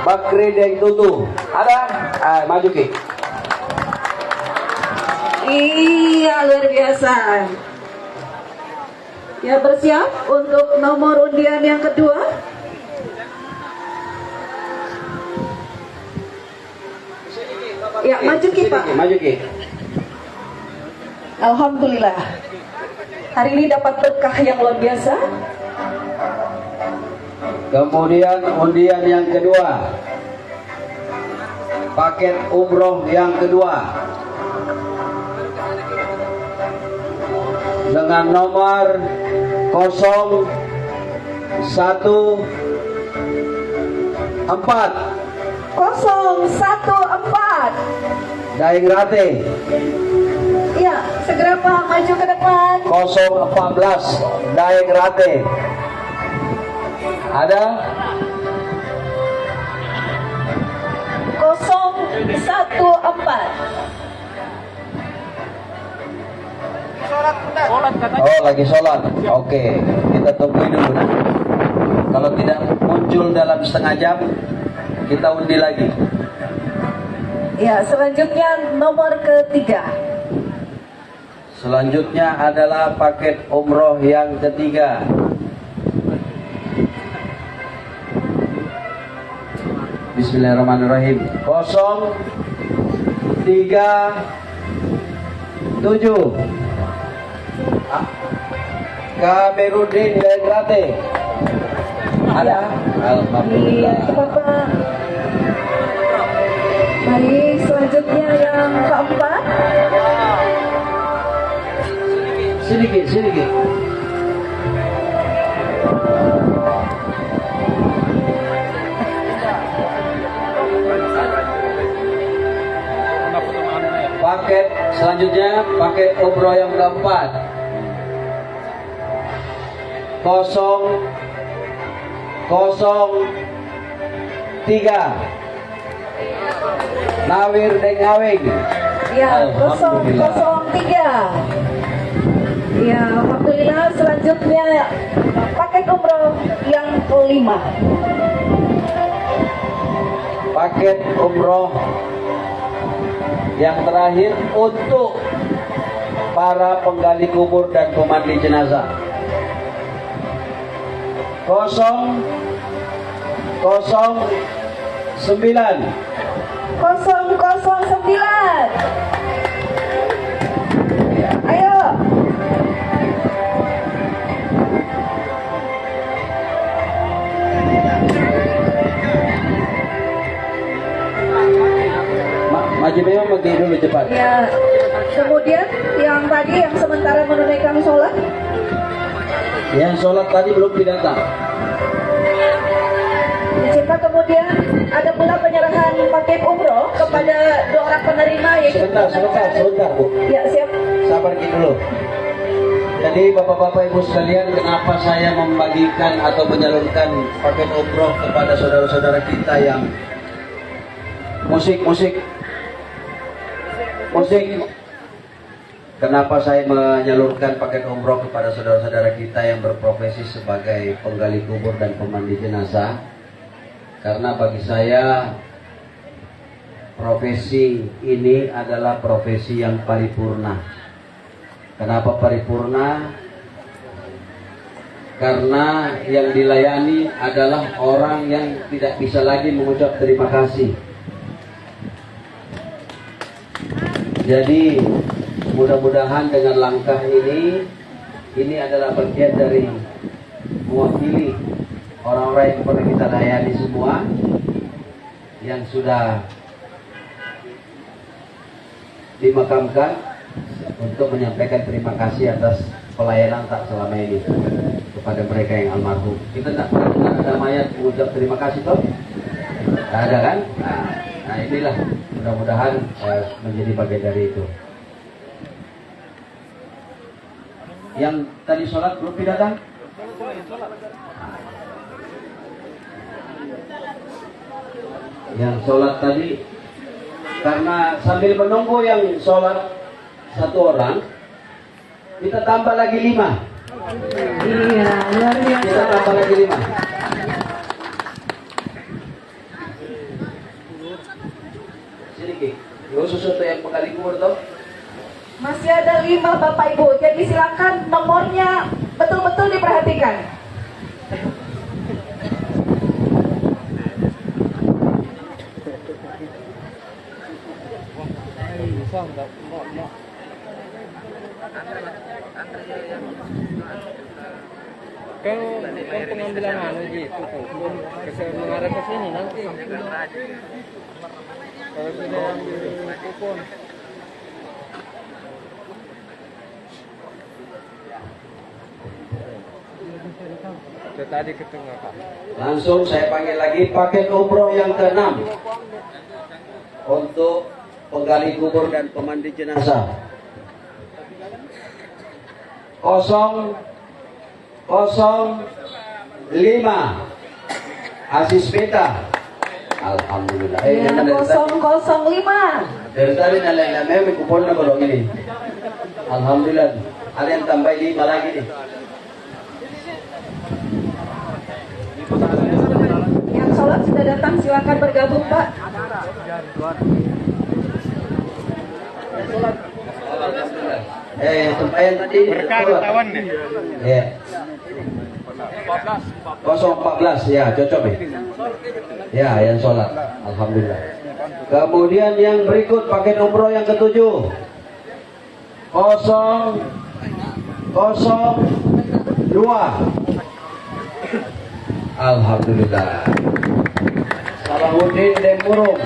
Bakri Deng Tutu. Ada? Maju Ki. Iya, luar biasa. Ya, bersiap untuk nomor undian yang kedua. Ya, maju Ki, Pak. Maju Ki. Alhamdulillah. Hari ini dapat berkah yang luar biasa. Kemudian undian yang kedua, paket umroh yang kedua dengan nomor 014 Daeng Rate. Ya, segera Pak, maju ke depan. 014 Daeng Rate. Ada? 014. Oh, lagi sholat. Oke, kita tunggu dulu. Kalau tidak muncul dalam setengah jam, kita undi lagi. Ya, selanjutnya nomor ketiga. Selanjutnya adalah paket umroh yang ketiga. Bismillahirrahmanirrahim. 037 Kamerudin Daeng Rate. Ada? Alhamdulillah. Iya, Bapak. Mari selanjutnya yang keempat. Sedikit. Paket selanjutnya, paket umroh yang keempat. 003 Nawir Deng Awing. Ya, 003. Ya, alhamdulillah. Selanjutnya paket umroh yang kelima. Paket umroh yang terakhir untuk para penggali kubur dan pemandi jenazah. 009 Ayo. Maju memang pergi dulu cepat. Ya. Kemudian yang tadi yang sementara menunaikan sholat. Yang sholat tadi belum datang. Dicinta, kemudian ada pula penyerahan paket umroh kepada dua orang penerima, yaitu Sebentar Bu. Ya, siap. Sabar dulu. Jadi bapak-bapak ibu sekalian, kenapa saya membagikan atau menyalurkan paket umroh kepada saudara-saudara kita yang musik. Kenapa saya menyalurkan paket umroh kepada saudara-saudara kita yang berprofesi sebagai penggali kubur dan pemandi jenazah? Karena bagi saya profesi ini adalah profesi yang paripurna. Kenapa paripurna? Karena yang dilayani adalah orang yang tidak bisa lagi mengucap terima kasih. Jadi mudah-mudahan dengan langkah ini adalah bagian dari mewakili orang-orang yang pernah kita layani semua, yang sudah dimakamkan, untuk menyampaikan terima kasih atas pelayanan tak selama ini kepada mereka yang almarhum. Kita tidak pernah dengar ada mayat mengucap terima kasih toh? Tidak ada kan? Nah inilah mudah-mudahan menjadi bagian dari itu. Yang tadi sholat belum datang? Yang sholat tadi, karena sambil menunggu yang sholat satu orang, kita tambah lagi 5. Iya, luar biasa. Kita tambah lagi 5. khusus untuk yang penggali kubur toh? Masih ada 5 Bapak Ibu, jadi silakan nomornya betul-betul diperhatikan. Kan pengambilan anu gitu tuh, mengarah ke sini nanti. Kalau sudah ambil kupon. Tadi ke tengah Pak. Langsung saya panggil lagi paket umroh yang ke-6 untuk penggali kubur dan pemandi jenazah. 005 Asis Beta. Alhamdulillah. Ya, 005. Dari tadi nilai-nilai kuponnya belum ini. Alhamdulillah. Ada yang tambah 5 lagi nih. Yang sholat sudah datang, silakan bergabung Pak. Tempayan tadi. Berkawan nih. Ya. 014 ya, cocok ya. Ya, yang sholat. Alhamdulillah. Kemudian yang berikut paket umroh yang ke-7. 002. Alhamdulillah. Salahuddin Demurung.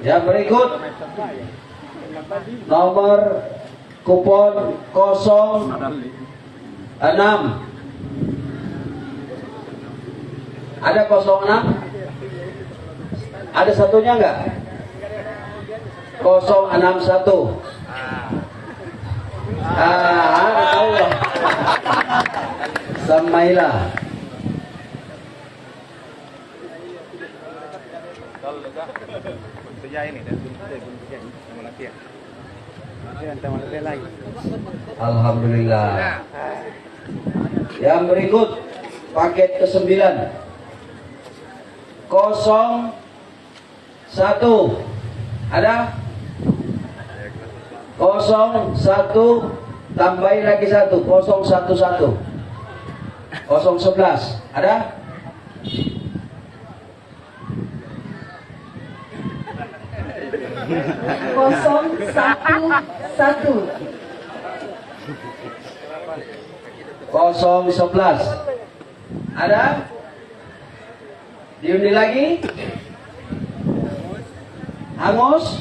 Yang berikut nomor kupon 06. Ada 06? Ada satunya enggak? 061. Tahu lah. Samaila. Alhamdulillah. Yang berikut paket ke-9. 01. Ada? 01 tambahin lagi 1. 011. 011. Ada? Kosong satu. 011. Ada? Diundi lagi? Hangus?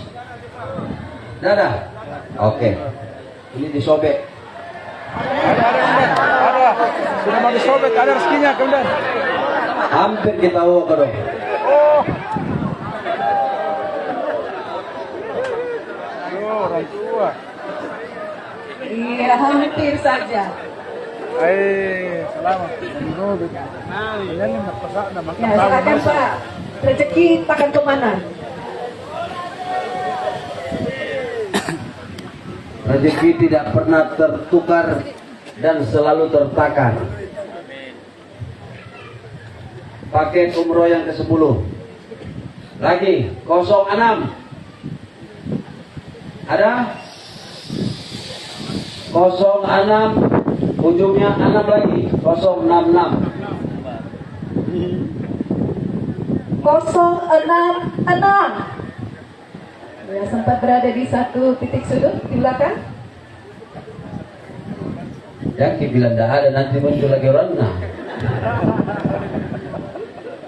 Dadah? Oke. Ini disobek. Ada. Sudah mau disobek, ada rezekinya kemudian. Hampir kita uang dong. Oh, orang tua. Iya, hampir saja. Selamat. Ya, silakan Pak. Rezeki takkan kemana? Rezeki tidak pernah tertukar dan selalu tertakar. Paket umroh yang ke-10. Lagi 06. Ada? 06 ujungnya 6 lagi. 066. 066. Ya, sempat berada di satu titik sudut di belakang. Ya, bilang dah ada nanti muncul lagi orangnya.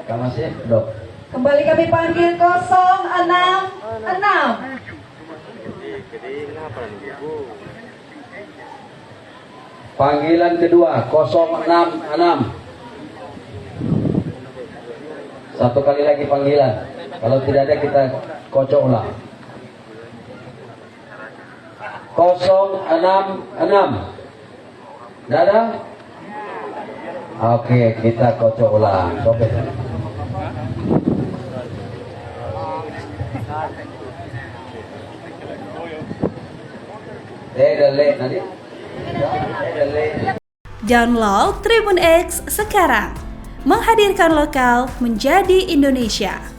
Kamu sih, Dok. Kembali kami panggil 066. Panggilan kedua 066. Satu kali lagi panggilan. Kalau tidak ada kita kocok ulang. 066. Tidak ada? Oke, kita kocok ulang. Sobek. Dale nanti. Download Tribun X sekarang, menghadirkan lokal menjadi Indonesia.